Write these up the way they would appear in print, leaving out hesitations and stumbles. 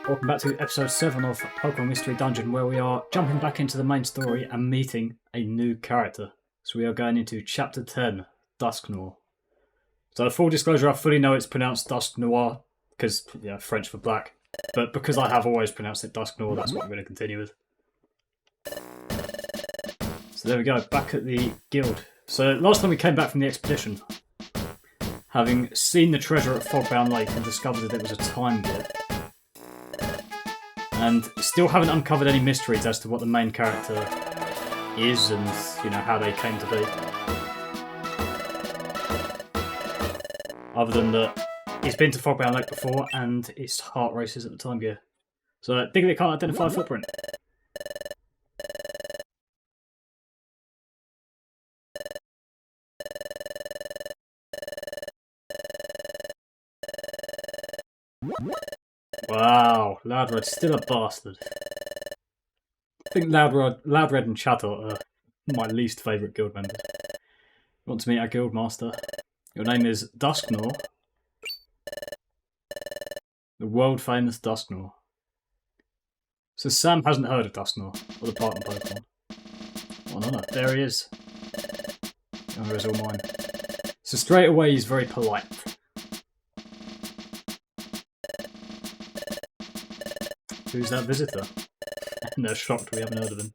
Welcome back to episode 7 of Pokemon Mystery Dungeon, where we are jumping back into the main story and meeting a new character. So we are going into Chapter 10, Dusknoir. So full disclosure, I fully know it's pronounced Dusknoir, because, yeah, French for black. But because I have always pronounced it Dusknoir, that's what I'm going to continue with. So there we go, back at the guild. So last time we came back from the expedition, having seen the treasure at Fogbound Lake and discovered that it was a time gate. And still haven't uncovered any mysteries as to what the main character is and, you know, how they came to be. Other than that, he's been to Fogbound Lake before and his heart races at the time gear. So Diglett can't identify a footprint. Wow, Loudred's still a bastard. I think Loudred and Chatot are my least favourite guild members. You want to meet our guild master? Your name is Dusknoir. The world famous Dusknoir. So Sam hasn't heard of Dusknoir, or the partner Pokemon. Oh no, there he is. Oh, is all mine. So straight away he's very polite. Who's that visitor? And they're shocked we haven't heard of him.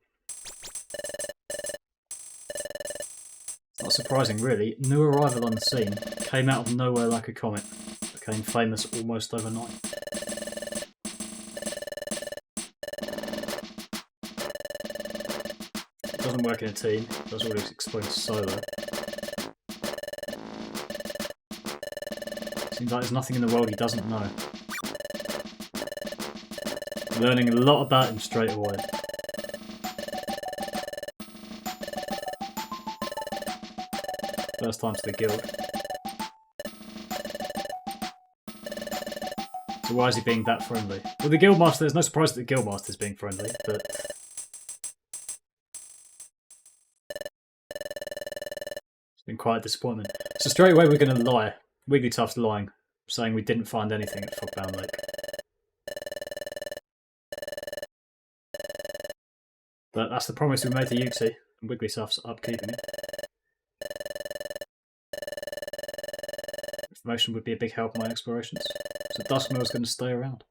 Not surprising, really. New arrival on the scene. Came out of nowhere like a comet. Became famous almost overnight. Doesn't work in a team. Does all his exploits solo. Seems like there's nothing in the world he doesn't know. Learning a lot about him straight away. First time to the guild. So why is he being that friendly? Well, the guildmaster, there's no surprise that the guildmaster's being friendly, but it's been quite a disappointment. So straight away we're going to lie. Wigglytuff's lying, saying we didn't find anything at Fogbound Lake. But that's the promise we made to Uxie, and Wigglytuff's upkeeping it. Information would be a big help in my explorations, so Dusknoir's going to stay around.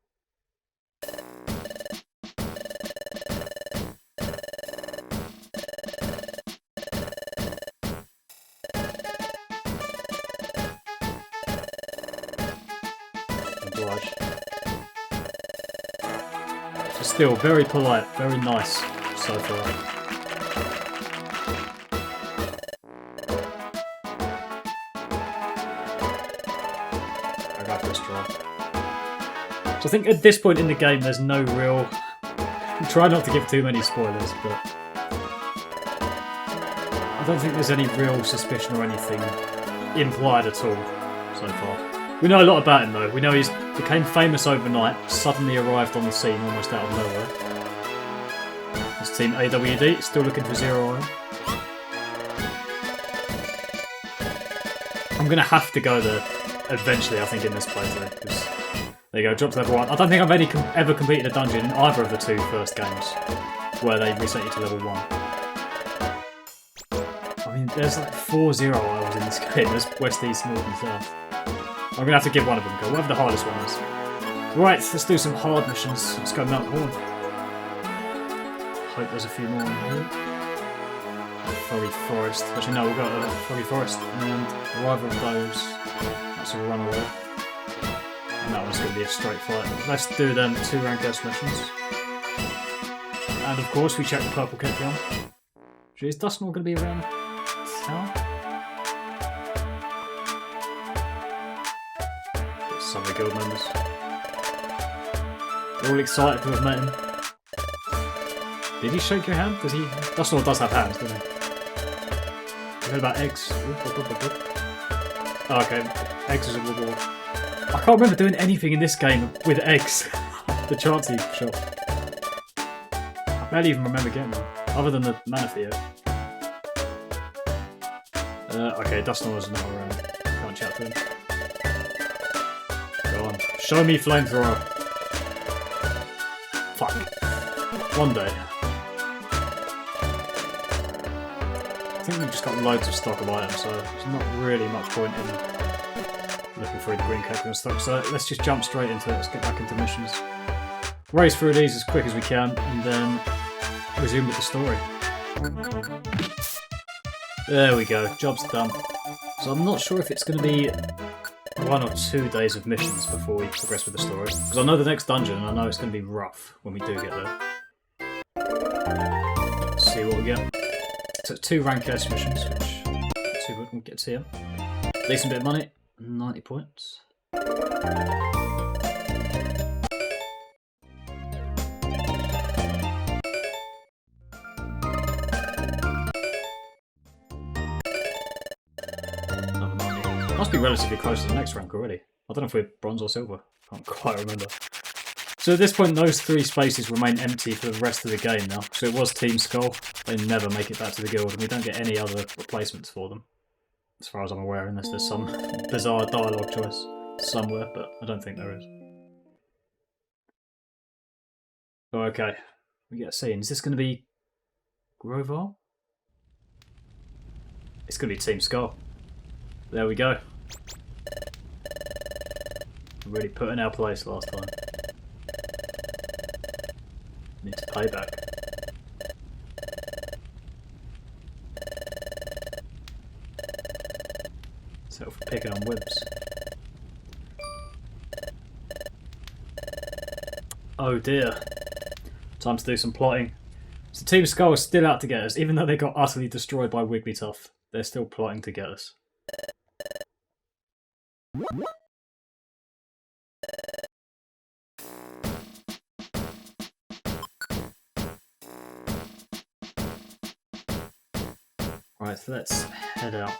Oblige. So still very polite, very nice. So far. I'll go for this try. So I think at this point in the game there's no real... Try not to give too many spoilers, but I don't think there's any real suspicion or anything implied at all so far. We know a lot about him though. We know he's became famous overnight, suddenly arrived on the scene almost out of nowhere. This team AWD, still looking for Zero Iron. I'm going to have to go there eventually, I think, in this playthrough. Because there you go, drop to level 1. I don't think I've ever completed a dungeon in either of the two first games where they reset you to level 1. I mean, there's like 4 Zero Isles in this game. There's West, East, North and South. I'm going to have to give one of them a go, whatever the hardest one is. Right, let's do some hard missions. Let's go Mount Horn. Hope there's a few more in here. Foggy Forest. Actually, no, we'll go to Foggy Forest. And either of those, that's a runaway. And that one's going to be a straight fight. Let's do them 2 rank S missions. And of course, we check the purple Kekleon. Is Dusknoir going to be around town? Some of the guild members. They're all excited to have met him. Did he shake your hand? Does he? Dusknoir does have hands, doesn't he? You heard about eggs? Oh, okay, eggs is a reward. I can't remember doing anything in this game with eggs. The Chansey shop. I barely even remember getting them, other than the Manectric. Okay, Dusknoir's not around. Can't chat to him. Go on, show me flamethrower. fuck. One day. I think we've just got loads of stock of items, so there's not really much point in looking through the green Pokemon stock. So let's just jump straight into it. Let's get back into missions. Race through these as quick as we can, and then resume with the story. There we go. Job's done. So I'm not sure if it's going to be 1 or 2 days of missions before we progress with the story. Because I know the next dungeon, and I know it's going to be rough when we do get there. Let's see what we get. So 2 rank S missions, which we'll get to here. Decent bit of money, 90 points. Must be relatively close to the next rank already. I don't know if we're bronze or silver. Can't quite remember. So at this point, those 3 spaces remain empty for the rest of the game now. So it was Team Skull. They never make it back to the guild, and we don't get any other replacements for them. As far as I'm aware, unless there's some bizarre dialogue choice somewhere, but I don't think there is. Oh, okay. We get a scene. Is this going to be Grovar? It's going to be Team Skull. There we go. Really put in our place last time. Need to pay back. Settle for picking on whibs. Oh dear. Time to do some plotting. So Team Skull is still out to get us, even though they got utterly destroyed by Wigglytuff. They're still plotting to get us. Right, so let's head out.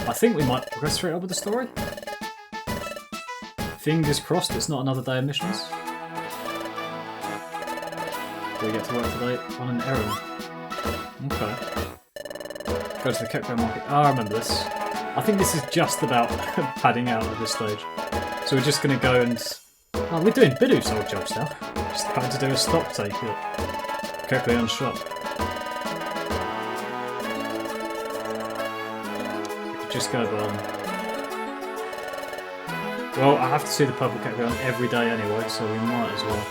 I think we might progress straight up with the story. Fingers crossed it's not another day of missions. We get to work today on an errand. Okay. Go to the Kekro market. Oh, I remember this. I think this is just about padding out at this stage. So we're just going to go and... Oh, we're doing Bidoo's old jobs now. Just going to do a stock take at Kekro shop. Just go by them. Well, I have to see the public Kekro every day anyway, so we might as well.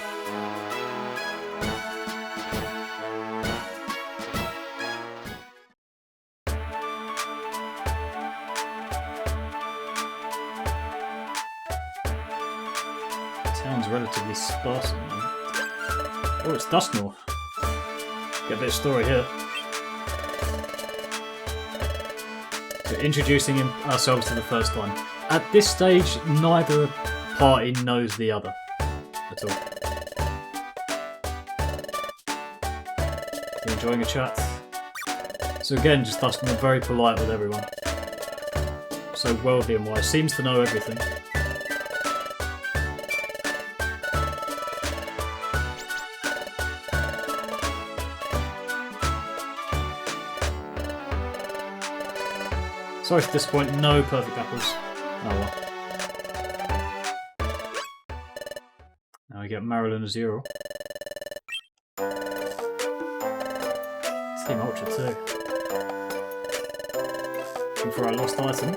Town's relatively sparse at the moment. Oh, it's Dusknoir. Get a bit of story here. So introducing ourselves to the first time. At this stage, neither party knows the other at all. You enjoying a chat? So again, just Dusknoir, very polite with everyone. So worldly and wise, seems to know everything. Sorry to disappoint, no perfect apples. Oh well. Now we get Marilyn Azure. Team Ultra too. Looking for our lost item.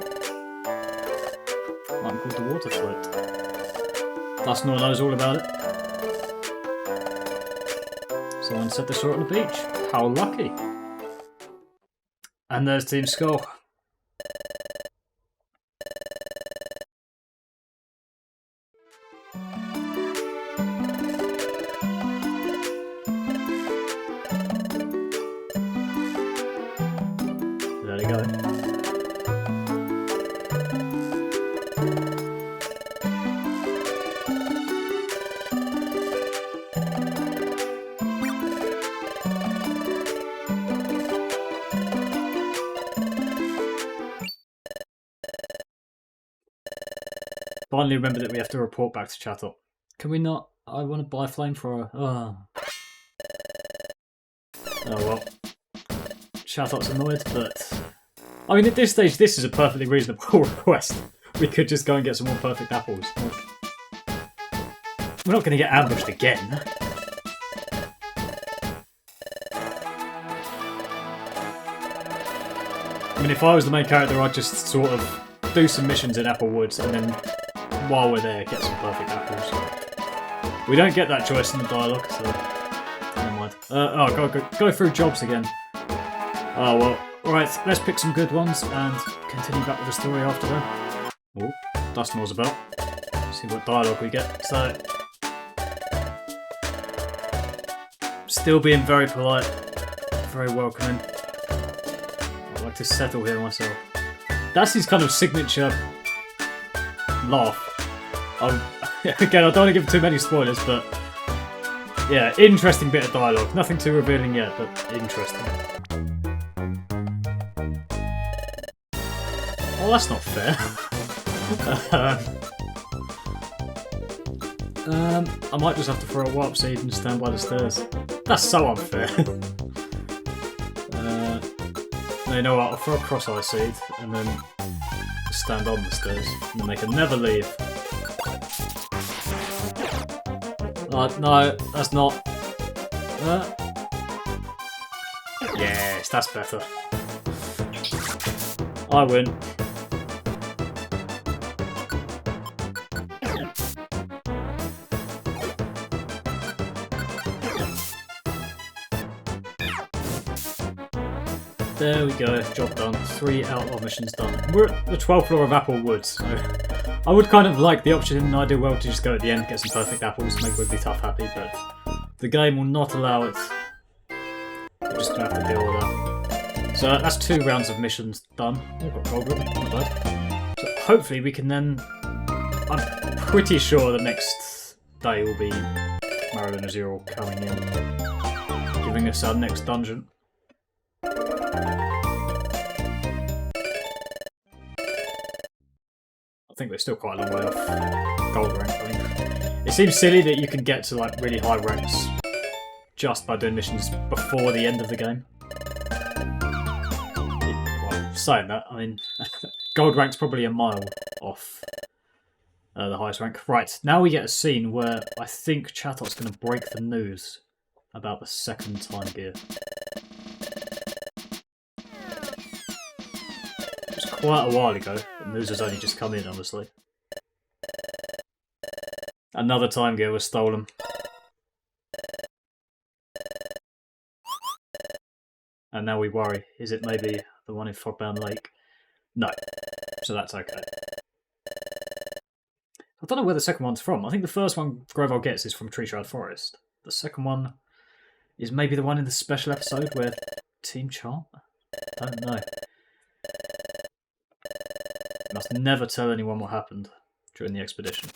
Item called the Water Float. Dusknoir knows all about it. Someone said they saw it on the beach. How lucky. And there's Team Skull. There you go. Finally remember that we have to report back to Chatop. Can we not? I want to buy a flamethrower. Oh well. Chatop's annoyed, but... I mean, at this stage, this is a perfectly reasonable request. We could just go and get some more perfect apples. Like, we're not going to get ambushed again. mean, if I was the main character, I'd just sort of do some missions in Apple Woods, and then while we're there, get some perfect apples. We don't get that choice in the dialogue, so never mind. Go through jobs again. Oh well. Right, let's pick some good ones and continue back with the story after that. Oh, Dusknoir's about. See what dialogue we get. So, still being very polite, very welcoming. I'd like to settle here myself. That's his kind of signature laugh. Again, I don't want to give too many spoilers, but yeah, interesting bit of dialogue. Nothing too revealing yet, but interesting. Oh, that's not fair. I might just have to throw a warp seed and stand by the stairs. That's so unfair. No, you know what? I'll throw a cross-eye seed and then stand on the stairs, and then they can never leave. No, that's not. Yes, that's better. I win. There we go, job done. 3 outlaw missions done. We're at the 12th floor of Apple Woods, so I would kind of like the option in an ideal world to just go at the end, get some perfect apples, make Wigglytuff happy, but the game will not allow it. We're just going to have to deal with that. So that's 2 rounds of missions done. Oh, got gold ribbon, not bad. So hopefully we can then... I'm pretty sure the next day will be Mario and Azure coming in, giving us our next dungeon. I think we're still quite a long way off gold rank. I mean, it seems silly that you can get to like really high ranks just by doing missions before the end of the game. Well, saying that, I mean, gold rank's probably a mile off the highest rank. Right, now we get a scene where I think Chatot's going to break the news about the second time gear. Quite a while ago. The news has only just come in, honestly. Another time gear was stolen. And now we worry. Is it maybe the one in Fogbound Lake? No. So that's okay. I don't know where the second one's from. I think the first one Grovyle gets is from Tree Shroud Forest. The second one is maybe the one in the special episode where Team Charm? I don't know. Must never tell anyone what happened during the expedition.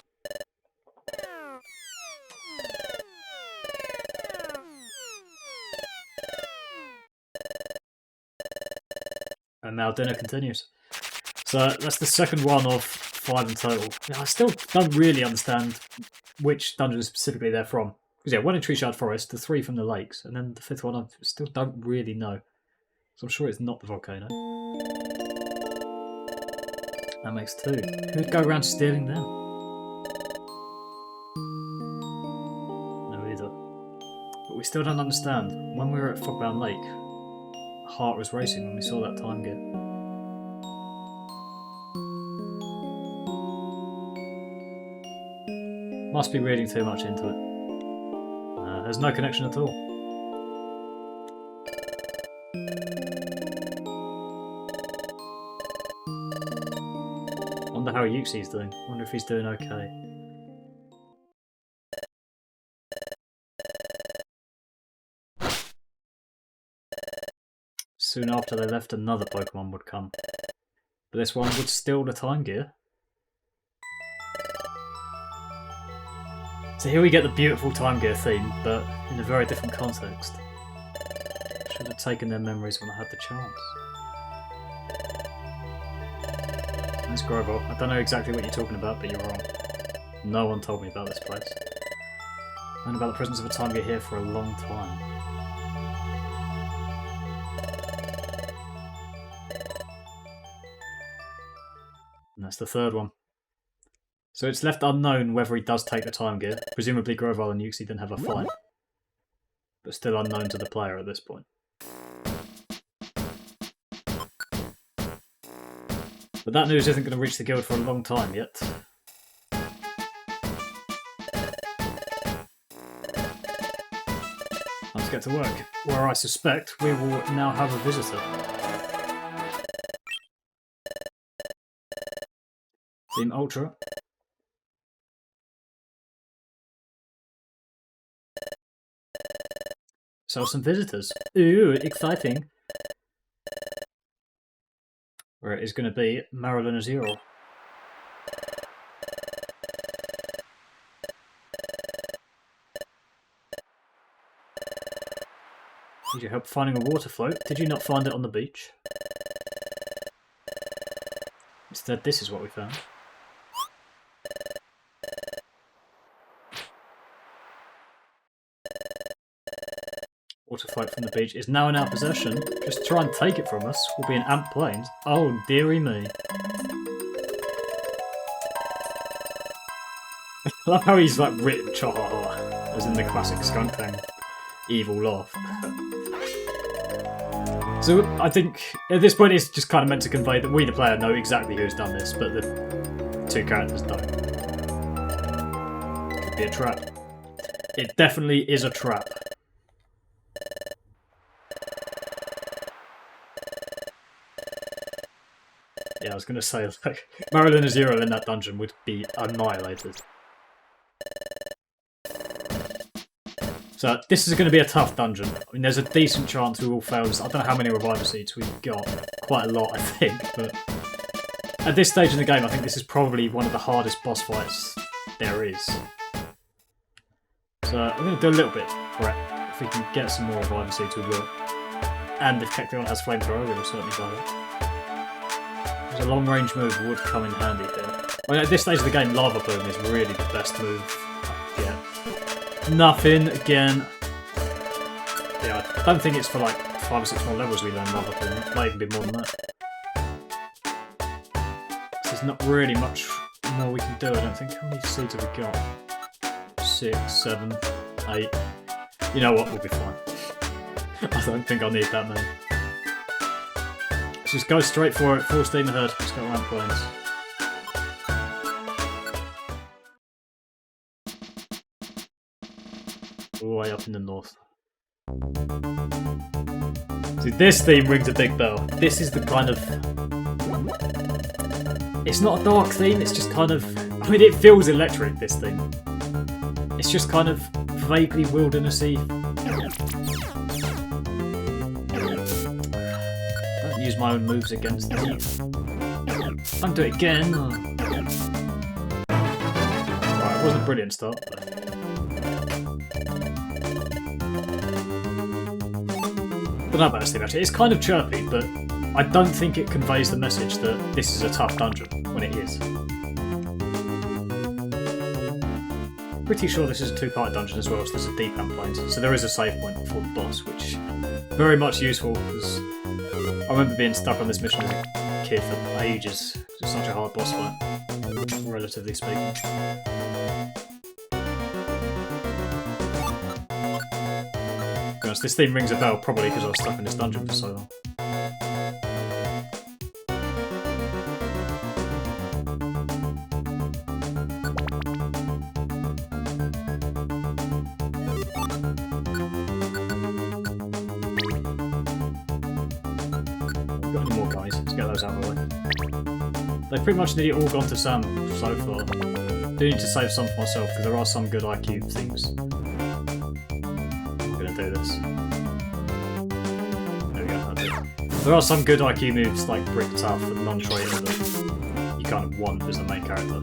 And now dinner continues. So that's the second one of 5 in total. I still don't really understand which dungeon specifically they're from. Because yeah, 1 in Tree Shroud Forest, the 3 from the lakes, and then the 5th one I still don't really know. So I'm sure it's not the volcano. That makes 2. Who'd go around stealing them? No either. But we still don't understand. When we were at Fogbound Lake, heart was racing when we saw that time gear. Must be reading too much into it. There's no connection at all. Wonder how Yuxi's doing. Wonder if he's doing okay. Soon after they left, another Pokemon would come. But this one would steal the time gear. So here we get the beautiful time gear theme, but in a very different context. Should have taken their memories when I had the chance. That's Grovyle. I don't know exactly what you're talking about, but you're wrong. No one told me about this place. I've known about the presence of a time gear here for a long time. And that's the third one. So it's left unknown whether he does take the time gear. Presumably Grovyle and Yuxi didn't have a fight. But still unknown to the player at this point. But that news isn't going to reach the guild for a long time yet. Let's get to work, where I suspect we will now have a visitor. Team Ultra. So some visitors. Ooh, exciting. Where it is going to be Marilyn Azure. Need your help finding a water float? Did you not find it on the beach? Instead, this is what we found. Water float from the beach is now in our possession. Just try and take it from us. We'll be in Ant Plains. Oh, dearie me. I love how he's like written cha-ha-ha, as in the classic Skunk Tank evil laugh. So I think at this point it's just kind of meant to convey that we, the player, know exactly who's done this, but the two characters don't. Could be a trap. It definitely is a trap. Yeah, I was going to say, like, Marilyn Azure in that dungeon would be annihilated. So this is going to be a tough dungeon. I mean, there's a decent chance we will fail this. I don't know how many reviver seeds we've got. Quite a lot, I think. But at this stage in the game, I think this is probably one of the hardest boss fights there is. So I'm going to do a little bit for it. If we can get some more reviver seeds, we will. And if Kecleon has flamethrower, we will certainly buy it. There's a long-range move would come in handy here. I mean, at this stage of the game, Lava Plume is really the best move I can get. Nothing again. Yeah, I don't think it's for like 5 or 6 more levels we learn Lava Plume. It might even be more than that. There's not really much more we can do, I don't think. How many seeds have we got? 6, 7, 8. You know what? We'll be fine. I don't think I'll need that many. Let's just go straight for it. Full steam ahead. Let's go around Plains. All the way up in the north. See, this theme rings a big bell. This is the kind of... It's not a dark theme, it's just kind of... I mean, it feels electric, this theme. It's just kind of vaguely wildernessy. Don't use my own moves against them. Don't do it again. Right, it wasn't a brilliant start. But not bad thing actually. It's kind of chirpy, but I don't think it conveys the message that this is a tough dungeon when it is. Pretty sure this is a 2-part dungeon as well, so there's a deep Ant Plains. So there is a save point before the boss, which is very much useful because I remember being stuck on this mission as a kid for ages. It's such a hard boss fight, relatively speaking. This theme rings a bell, probably because I was stuck in this dungeon for so long. We've got any more guys? Let's get those out of the way. They've pretty much nearly all gone to Sam so far. I do need to save some for myself because there are some good IQ things. Do this. There we go, that's it. There are some good IQ moves like Brick Tough and Non-Trainer that you kind of want as the main character.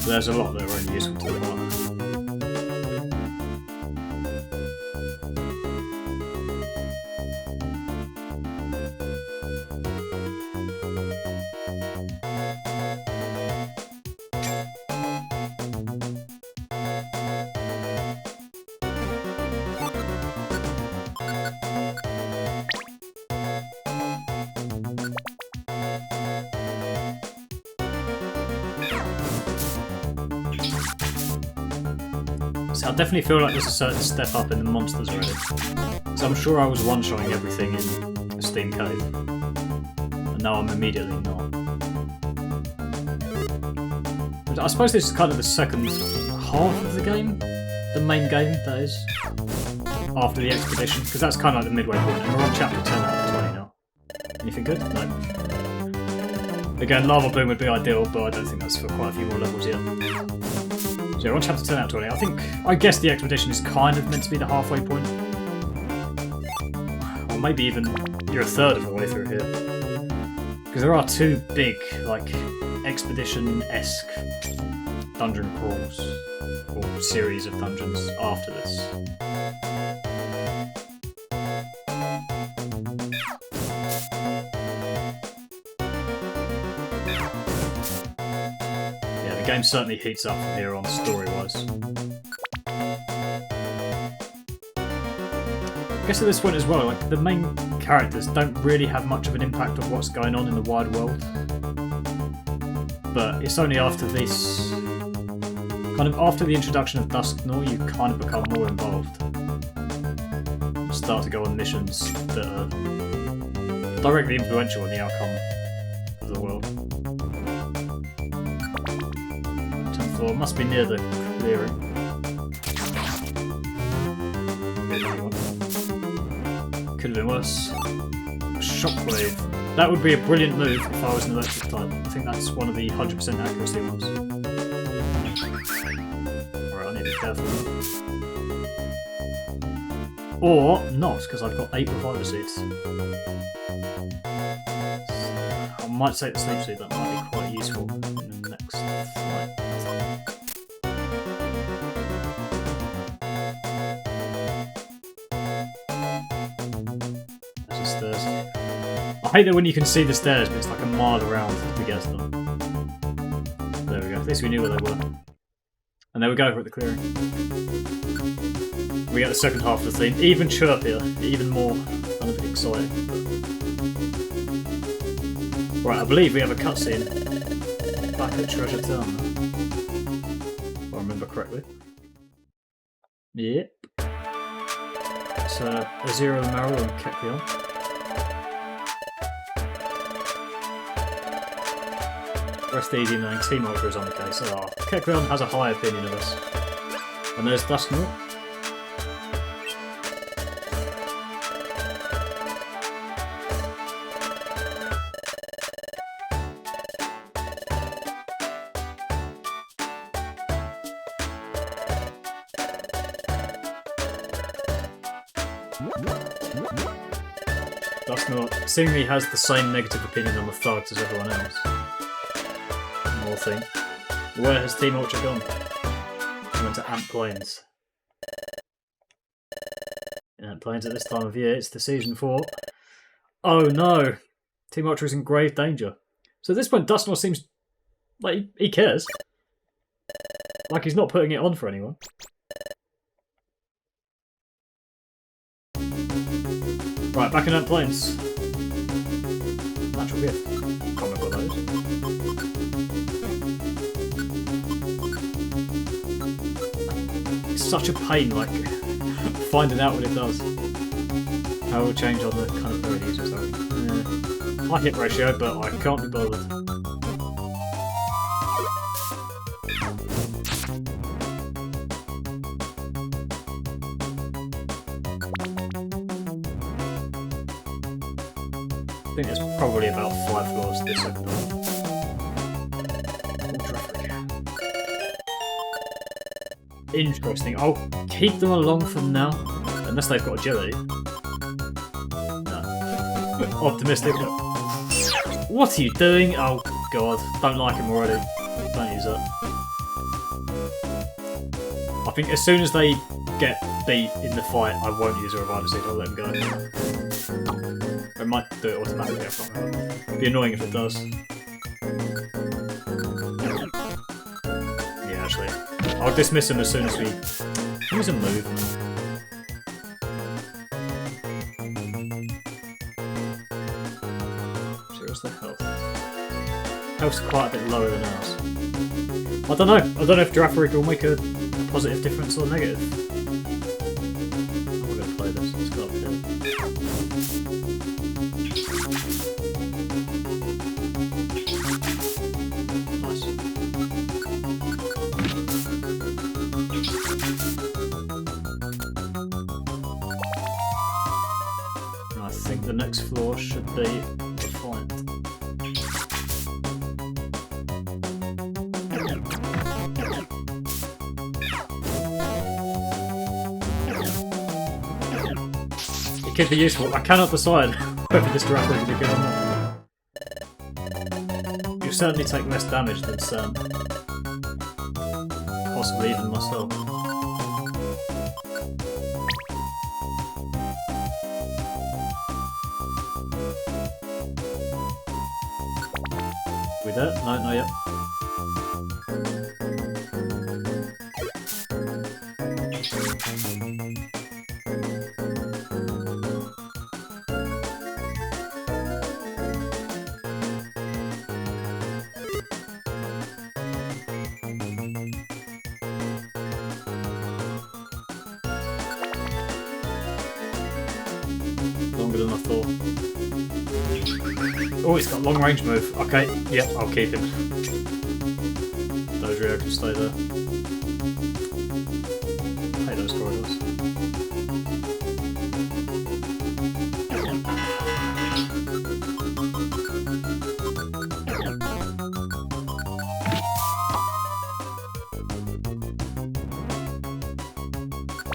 So there's a lot that are really useful to the part. I definitely feel like there's a certain step up in the monsters already. So I'm sure I was one-shotting everything in Steam Cave. And now I'm immediately not. But I suppose this is kind of the second half of the game. The main game, that is. After the expedition. Because that's kind of like the midway point. And we're on chapter 10 out of 20 now. Anything good? No. Again, Lava Boom would be ideal, but I don't think that's for quite a few more levels yet. So we're on chapter 10 out of 20. I guess the expedition is kind of meant to be the halfway point. Or maybe even you're a third of the way through here. Because there are two big, like, expedition-esque dungeon crawls. Or series of dungeons after this. Yeah, the game certainly heats up from here on story-wise. I guess at this point as well, like, the main characters don't really have much of an impact on what's going on in the wide world. But it's only after this... kind of after the introduction of Dusknoir, you kind of become more involved. Start to go on missions that are directly influential in the outcome of the world. Turn 4 must be near the clearing. Could have been worse. Shockwave. That would be a brilliant move if I was an electric type. I think that's one of the 100% accuracy ones. Alright, I need to be careful. Or not, because I've got 8 reviver seeds. I might take the sleep seed, that might be quite useful in the next flight. There's the stairs. I hate that when you can see the stairs, but it's like a mile around to get to them. There we go, at least we knew where they were. And there we go, we're at the clearing. We get the second half of the theme, even chirpier, even more kind of exciting. Right, I believe we have a cutscene back at Treasure Town, if I remember correctly. Yep. It's Azira the Marrow and Kecleon. Rest easy knowing Team Ultra is on the case. Oh, Kecleon has a high opinion of us. And there's Dusknoir. Dusknoir seemingly has the same negative opinion on the thugs as everyone else. More thing. Where has Team Ultra gone? He went to Ant Plains. In Ant Plains at this time of year, it's the season 4. Oh no! Team Ultra is in grave danger. So at this point, Dusknoir seems like he cares. Like he's not putting it on for anyone. Right, back in Ant Plains. Natural gift. Can't remember those. It's such a pain, like, finding out what it does. How it will change on the kind of abilities or something. High hit ratio, but I can't be bothered. I think there's probably about 5 floors this second one. Interesting. I'll keep them along for now, unless they've got agility. No. Optimistic. What are you doing? Oh god, don't like him already. Don't use that. I think as soon as they get beat in the fight, I won't use a reviver seed. I'll let them go. It might do it automatically, I can't remember. It'd be annoying if it does. Yeah, actually. I'll dismiss him as soon as we use a move. Where's the health? Health's quite a bit lower than ours. I don't know. I don't know if Girafarig will make a positive difference or negative. I'm going to play this. Let's go up here. next floor should be defiant. It could be useful. I cannot decide whether this Draco would be good or not. You certainly take less damage than Sam. Possibly even myself. We there? No, not yet. Longer than I thought. Oh, he's got long range move. Okay, yep, I'll keep him. Dodrio can stay there. I hate those corridors.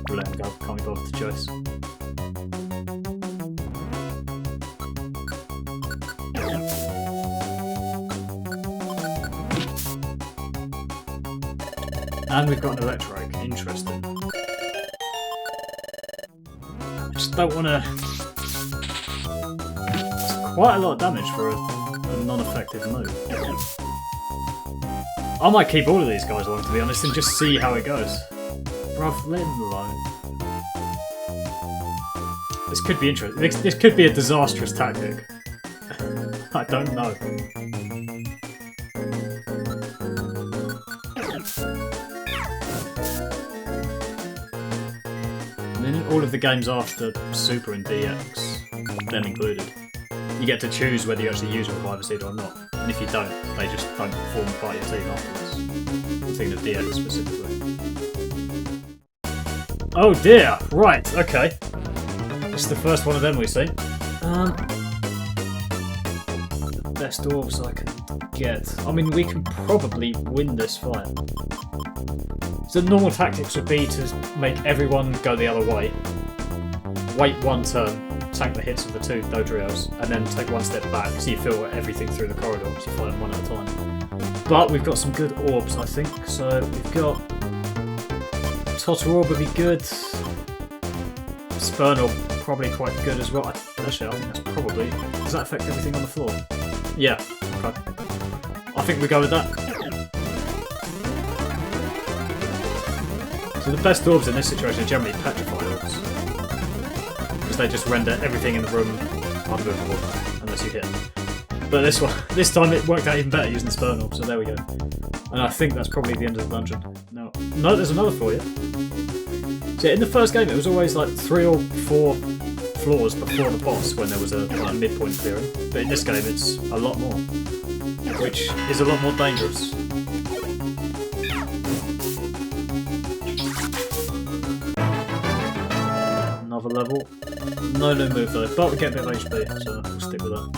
We'll let him go, can't be bothered to choice. And we've got an Electric. Interesting. Just don't want to... It's quite a lot of damage for a non-effective move. I might keep all of these guys along, to be honest, and just see how it goes. Bruv, let him alone. This could be interesting. This could be a disastrous tactic. I don't know. All of the games after Super and DX, them included, you get to choose whether you actually use a Reviver Seed or not. And if you don't, they just don't form part of your team afterwards. I'm thinking of DX specifically. Oh dear! Right, okay. This is the first one of them we see. The best orbs I can get. I mean, we can probably win this fight. So the normal tactics would be to make everyone go the other way, wait one turn, tank the hits of the two Dodrios, and then take one step back so you feel everything through the corridor, so you fight them one at a time. But we've got some good orbs, I think. So we've got... Totter Orb would be good. Spurn Orb probably quite good as well. Actually, I think that's probably... Does that affect everything on the floor? Yeah, okay. I think we go with that. So the best orbs in this situation are generally petrified orbs. Because they just render everything in the room unmovable, unless you hit them. But this time it worked out even better using the Spurn Orb, so there we go. And I think that's probably the end of the dungeon. No, there's another for you. So in the first game it was always like 3 or 4 floors before the boss when there was a midpoint clearing. But in this game it's a lot more. Which is a lot more dangerous. Another level. No new move though, but we get a bit of HP, so we'll stick with that.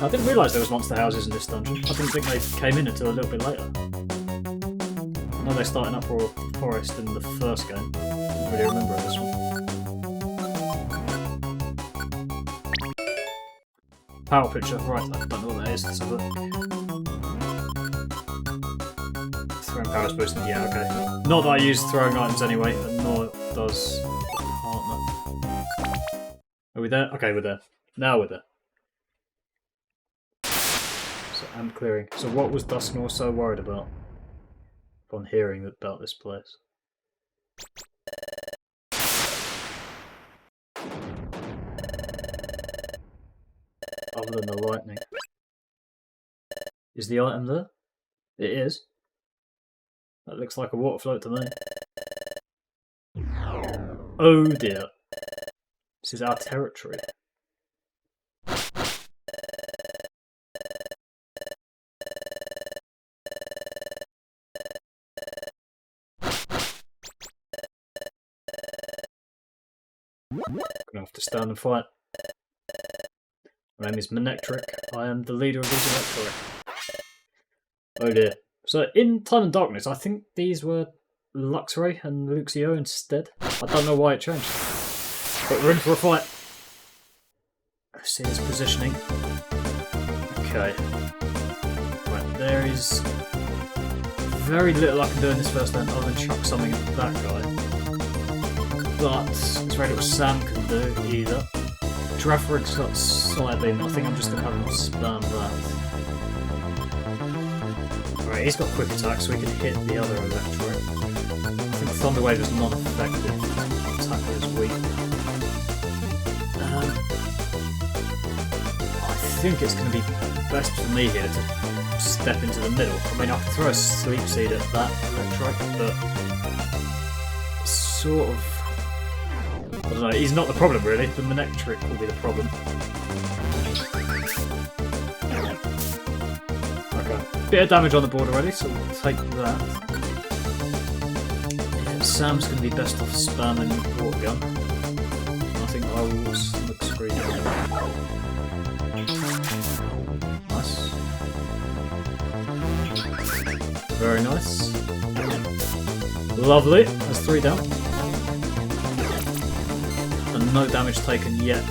I didn't realise there was monster houses in this dungeon. I didn't think they came in until a little bit later. I know they started up for a forest in the first game. I don't really remember this one. Power picture, right, I don't know what that is, let's have a look. Throwing power is boosting, yeah, okay. Not that I use throwing items anyway, and nor does the partner. Are we there? Okay, we're there. Now we're there. So, and clearing. So what was Dusknoir so worried about? Upon hearing about this place. Other than the lightning. Is the item there? It is. That looks like a water float to me. Oh dear. This is our territory. Gonna have to stand and fight. My name is Manectric. I am the leader of these Electric. Oh dear. So in Time and Darkness, I think these were Luxray and Luxio instead. I don't know why it changed. But we're in for a fight. Let's see his positioning. Okay. Right, there is very little I can do in this first turn other than chuck something at that guy. But it's very little Sam can do either. Girafarig's got slightly, I think I'm just going to have him spam that. Alright, he's got quick attack so we can hit the other Electro. I think Thunder Wave is not effective. Tackle is weak. I think it's going to be best for me here to step into the middle. I mean, I can throw a Sleep Seed at that Electro, but sort of... I don't know, he's not the problem really, the Manectric will be the problem. Okay, bit of damage on the board already, so we'll take that. Yeah, Sam's going to be best off spamming Water Gun. I think I will look screen. Nice. Very nice. Lovely, that's 3 down. And no damage taken yet.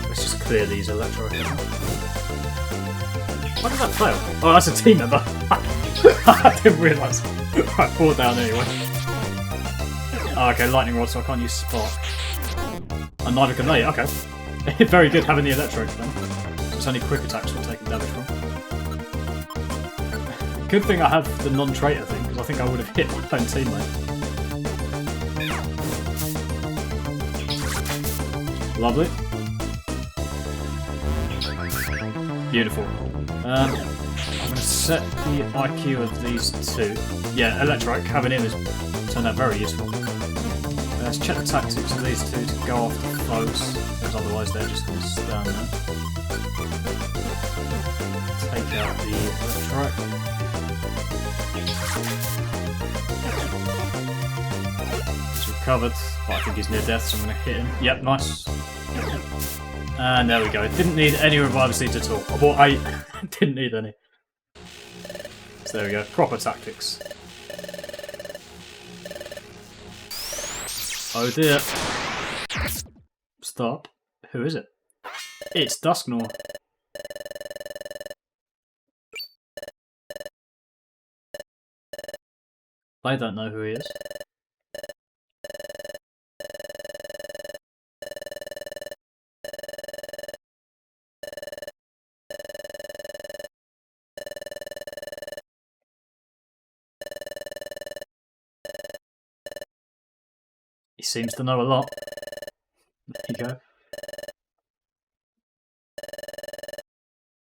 Let's just clear these Electro. Why did that fail? Oh, that's a team member. I didn't realise. Right, 4 down anyway. Oh, okay, Lightning Rod, so I can't use Spark. And neither can they, okay. Very good having the Electro then. It's only quick attacks we're taking damage from. Good thing I have the non-traitor thing, because I think I would have hit my own teammate. Lovely. Beautiful. I'm going to set the IQ of these two. Yeah, Electric, having him has turned out very useful. Let's check the tactics of these two to go after foes, because otherwise they're just going to stand there. Take out the Electric. He's recovered, but I think he's near death, so I'm going to hit him. Yep, nice. And there we go. Didn't need any revive seeds at all. Well, I didn't need any. So there we go. Proper tactics. Oh dear. Stop. Who is it? It's Dusknoir. I don't know who he is. He seems to know a lot. There you go.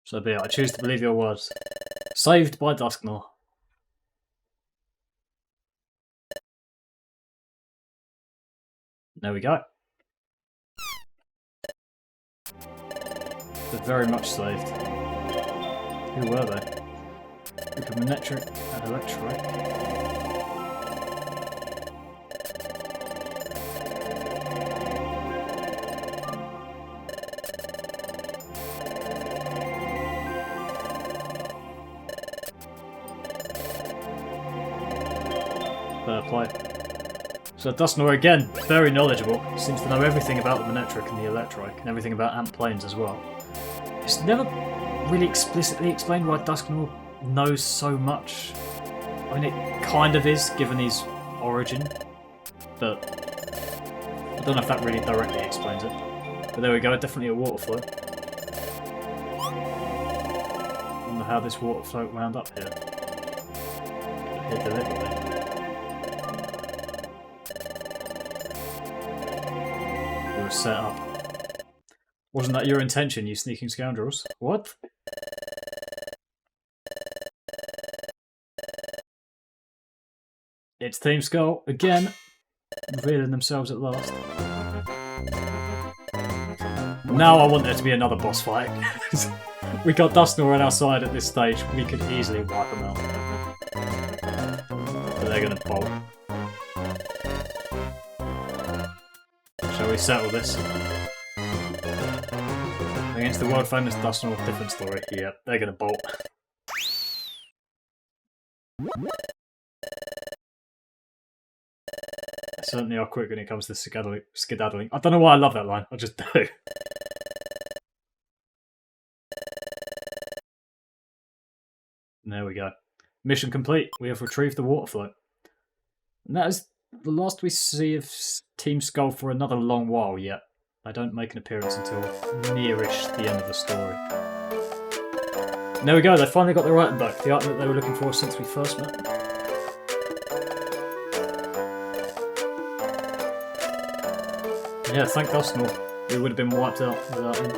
So be it. I choose to believe your words. Saved by Dusknoir. There we go. They're very much saved. Who were they? We have Manectric and Electric. Fair play. So Dusknoir again, very knowledgeable. Seems to know everything about the Manectric and the Electric, and everything about Ant Plains as well. It's never really explicitly explained why Dusknoir knows so much. I mean, it kind of is, given his origin, but I don't know if that really directly explains it. But there we go, definitely a water flow. I wonder how this water flow wound up here. Here deliberately. Set up. Wasn't that your intention, you sneaking scoundrels? What? It's Team Skull again, revealing themselves at last. Now I want there to be another boss fight. We got Dusknoir on our side at this stage, we could easily wipe them out. But they're going to bolt. Shall we settle this. Against the world famous Dusknoir, different story. Yeah, they're gonna bolt. Certainly are quick when it comes to skedaddling. I don't know why I love that line, I just do. There we go. Mission complete. We have retrieved the water float. And that is the last we see of Team Skull for another long while yet. They don't make an appearance until nearish the end of the story. And there we go, they finally got their item back. The item that they were looking for since we first met them. Yeah, thank Dusknoir. We would have been wiped out without him.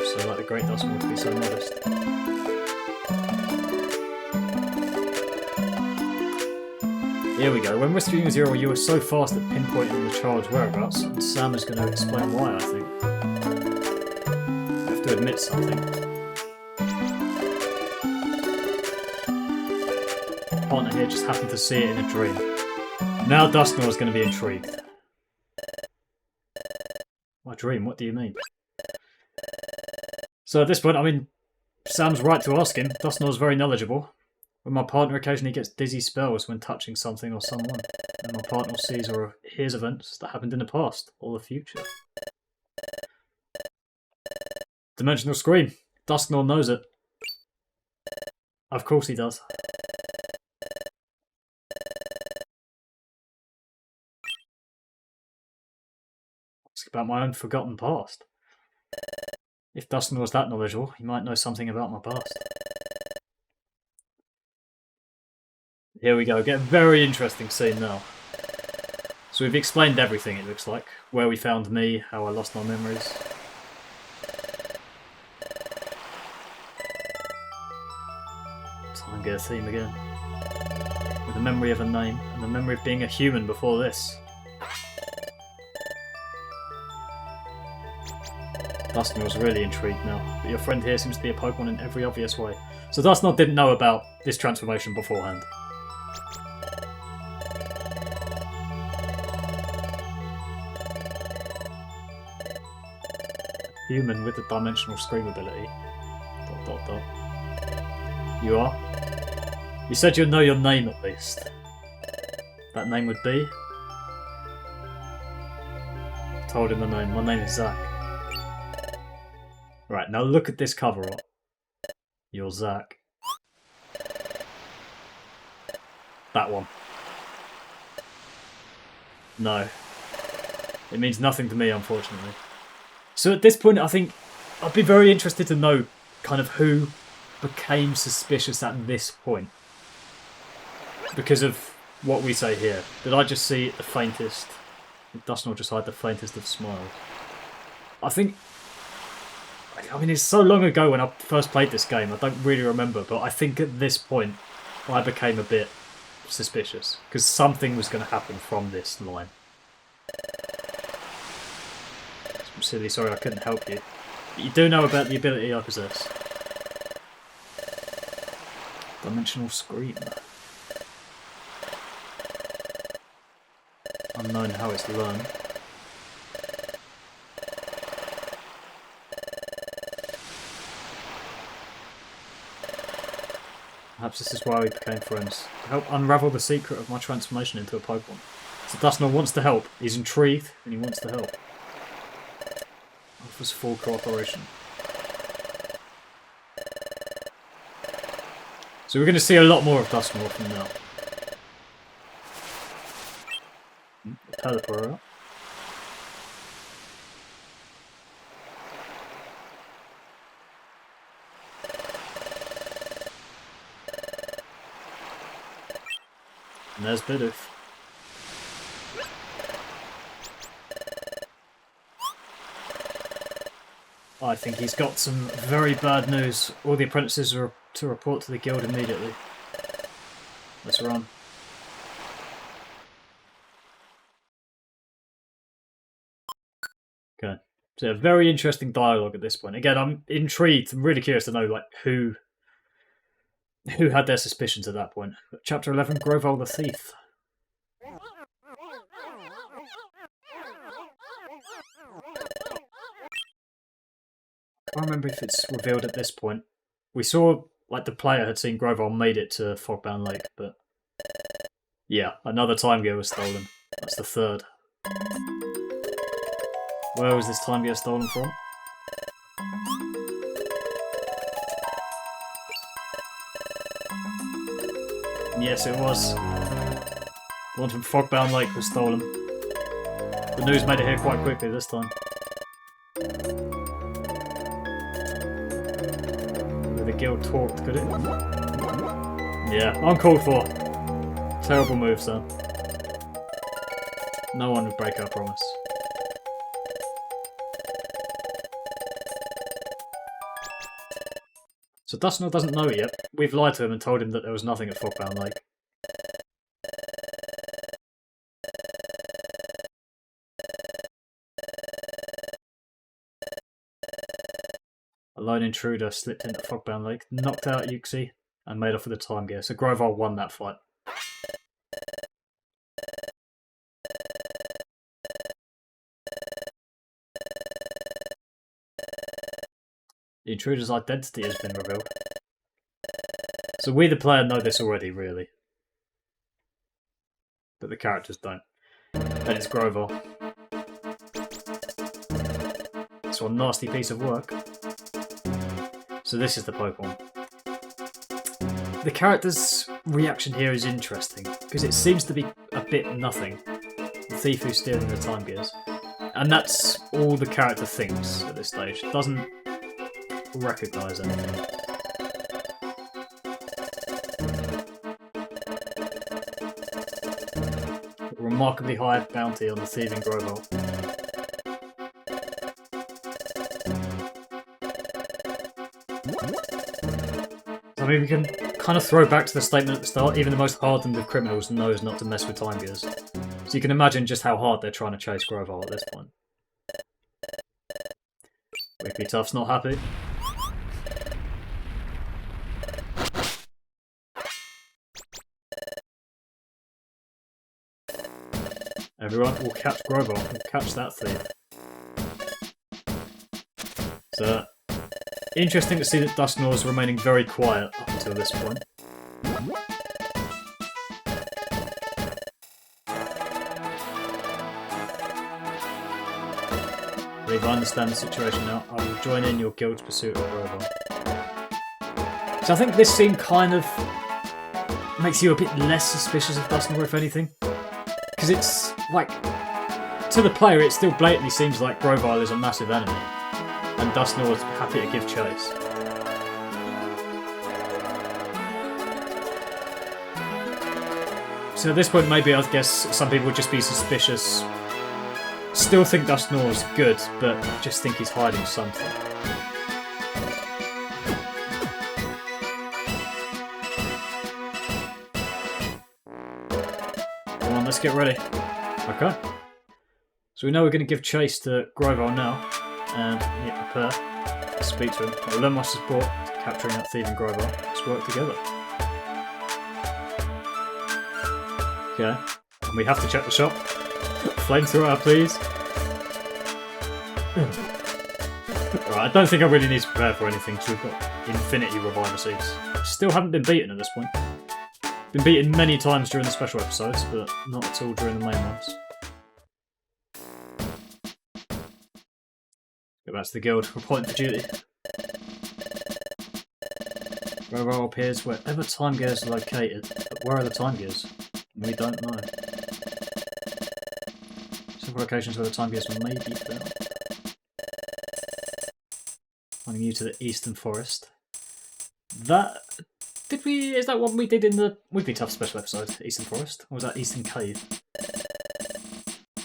So like the great Dusknoir to be so modest. Here we go. When rescuing Zero, you were so fast at pinpointing the child's whereabouts, and Sam is going to explain why, I think. I have to admit something. Partner here just happened to see it in a dream. Now Dusknoir is going to be intrigued. My dream? What do you mean? So at this point, I mean, Sam's right to ask him. Dusknoir's very knowledgeable. When my partner occasionally gets dizzy spells when touching something or someone, and my partner sees or hears events that happened in the past or the future. Dimensional Scream. Dusknoir knows it. Of course he does. Ask about my own forgotten past. If Dusknoir's that knowledgeable, he might know something about my past. Here we go, get a very interesting scene now. So we've explained everything, it looks like. Where we found me, how I lost my memories. Try and get a theme again. With the memory of a name, and the memory of being a human before this. Dusknoir's really intrigued now, but your friend here seems to be a Pokemon in every obvious way. So Dusknoir didn't know about this transformation beforehand. Human with the Dimensional Scream ability. ... You are? You said you'd know your name at least. That name would be? I told him the name. My name is Zach. Right, now look at this cover art. You're Zach. That one. No. It means nothing to me, unfortunately. So at this point, I think I'd be very interested to know kind of who became suspicious at this point. Because of what we say here. Did I just see the faintest? Did Dusknoir just hide the faintest of smiles? I think... I mean, it's so long ago when I first played this game, I don't really remember, but I think at this point I became a bit suspicious. Because something was going to happen from this line. I'm silly, sorry I couldn't help you. But you do know about the ability I possess. Dimensional Scream. Unknown how it's learned. Perhaps this is why we became friends. To help unravel the secret of my transformation into a Pokemon. So Dusknoir wants to help. He's intrigued and he wants to help. Offers full cooperation. So we're going to see a lot more of Dusknoir from now. Teleport out. And there's Bidoof. I think he's got some very bad news. All the apprentices are to report to the guild immediately. Let's run. Okay. So a very interesting dialogue at this point. Again, I'm intrigued. I'm really curious to know like who Who had their suspicions at that point? Chapter 11, Grovol the Thief. I can't remember if it's revealed at this point. We saw, like, the player had seen Grovol made it to Fogbound Lake, but... yeah, another time gear was stolen. That's the third. Where was this time gear stolen from? Yes, it was. The one from Fogbound Lake was stolen. The news made it here quite quickly this time. The guild talked, could it? Yeah, uncalled for. Terrible move, son. No one would break our promise. So Dusknoir doesn't know it yet. We've lied to him and told him that there was nothing at Fogbound Lake. A lone intruder slipped into Fogbound Lake, knocked out Yuxi, and made off with the time gear. So Grovol won that fight. The intruder's identity has been revealed. So we, the player, know this already, really. But the characters don't. And it's Grovol. It's one nasty piece of work. So this is the Pokemon. The character's reaction here is interesting, because it seems to be a bit nothing. The thief who's stealing the time gears. And that's all the character thinks at this stage. Doesn't recognise anything. A remarkably high bounty on the thieving Grovol. I mean, we can kind of throw back to the statement at the start, even the most hardened of criminals knows not to mess with time gears. So you can imagine just how hard they're trying to chase Grovol at this point. Wigglytuff's not happy. Everyone will catch Grovol. We'll catch that thief. So, interesting to see that Dusknoir's remaining very quiet up until this point. I believe I understand the situation now. I will join in your guild's pursuit of Grovol. So I think this scene kind of makes you a bit less suspicious of Dusknoir, if anything. Because it's, like, to the player it still blatantly seems like Grovol is a massive enemy. And Dusknoir's happy to give chase. So at this point maybe I guess some people would just be suspicious. Still think Dusknoir's good, but just think he's hiding something. Come on, let's get ready. Okay. So we know we're going to give chase to Grovol now. And yeah, prepare to speak to him. I'll lend my support to capturing that thieving Grovol. Let's work together. Okay. And we have to check the shop. Flamethrower, please. Right, I don't think I really need to prepare for anything because we've got Infinity Reviver Seeds. Still haven't been beaten at this point. Been beaten many times during the special episodes, but not at all during the main ones. Go back to the guild, reporting for duty. Grovol appears wherever time gears are located, but where are the time gears? We don't know. Several locations where the time gears may be found. Pointing you to the Eastern Forest. That... is that one we did in the Wigglytuff special episode, Eastern Forest? Or was that Eastern Cave?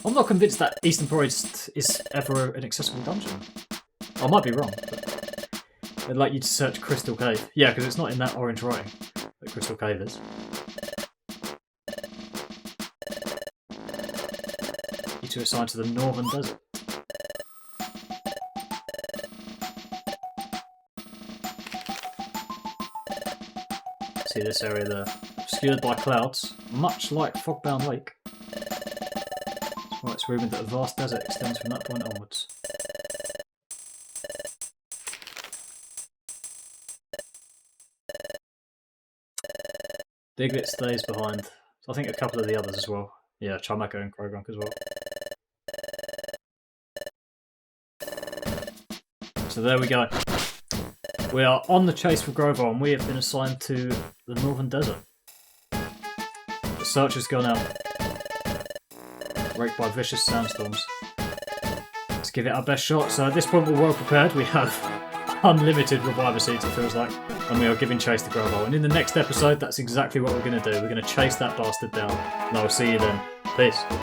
I'm not convinced that Eastern Forest is ever an accessible dungeon. I might be wrong, but I'd like you to search Crystal Cave. Yeah, because it's not in that orange writing that Crystal Cave is. You two are assigned to the Northern Desert. See this area there, obscured by clouds, much like Fogbound Lake. Well, it's rumored that a vast desert extends from that point onwards. Diglett stays behind. So I think a couple of the others as well. Yeah, Charmander and Krogunk as well. So there we go. We are on the chase for Grover, and we have been assigned to the Northern Desert. The search has gone out, raked by vicious sandstorms. Let's give it our best shot. So at this point we're well prepared. We have unlimited Reviver Seeds, it feels like, and we are giving chase to Grover. And in the next episode, that's exactly what we're going to do. We're going to chase that bastard down, and I will see you then. Peace.